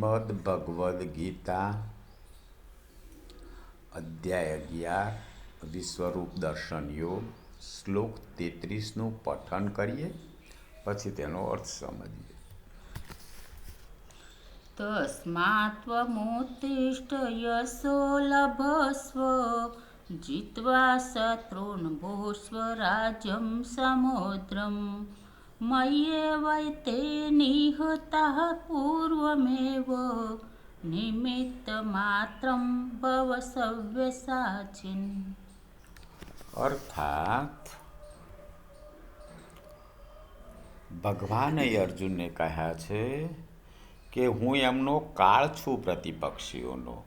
શ્રીમદ ભગવદ્ ગીતા અધ્યાય 11 વિશ્વરૂપ દર્શન યોગ શ્લોક 33નું પઠન કરીએ, પછી તેનો અર્થ સમજીએ. તસ્માત્ત્વમુત્તિષ્ઠ યશો લભસ્વ જીત્વા શત્રૂન ભૂસ્વ રાજ્યં સમુદ્રમ મય્યેવૈતે નિહતાઃ પૂર્વમેવ નિમિત્તમાત્રં ભવ સવ્યસાચિન. અર્થાત ભગવાને અર્જુનને કહ્યા છે કે હું એમનો કાળ છું પ્રતિપક્ષીઓનો,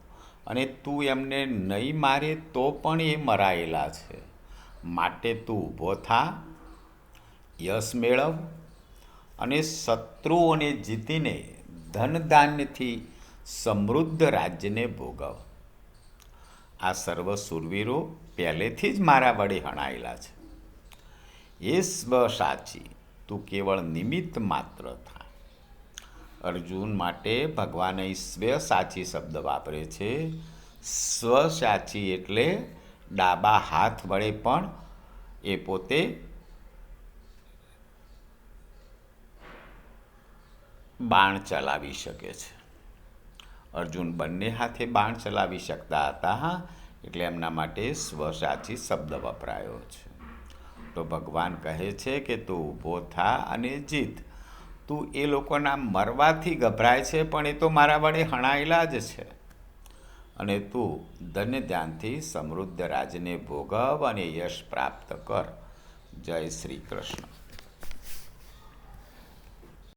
અને તું એમને નહીં મારે તો પણ એ મરાયેલા છે. માટે તું ઊભો થા, યશ મેળવ અને શત્રુઓને જીતીને ધનધાન્યથી સમૃદ્ધ રાજ્યને ભોગવ. આ સર્વ શૂરવીરો પહેલેથી જ મારા વડે હણાયેલા છે. એ સ્વ સાચી, તું કેવળ નિમિત્ત માત્ર થા. અર્જુન માટે ભગવાને સ્વ સાચી શબ્દ વાપરે છે. સ્વ સાચી એટલે ડાબા હાથ વડે પણ એ પોતે બાણ ચલાવી શકે છે. અર્જુન બંને હાથે બાણ ચલાવી શકતા હતા, એટલે એમના માટે સ્વસાચી શબ્દ વપરાયો છે. તો ભગવાન કહે છે કે તું ઊભો થા અને જીત. તું એ લોકોના મરવાથી ગભરાય છે, પણ એ તો મારા વડે હણાયેલા જ છે. અને તું ધન્ય ધ્યાનથી સમૃદ્ધ રાજને ભોગવ અને યશ પ્રાપ્ત કર. જય શ્રી કૃષ્ણ.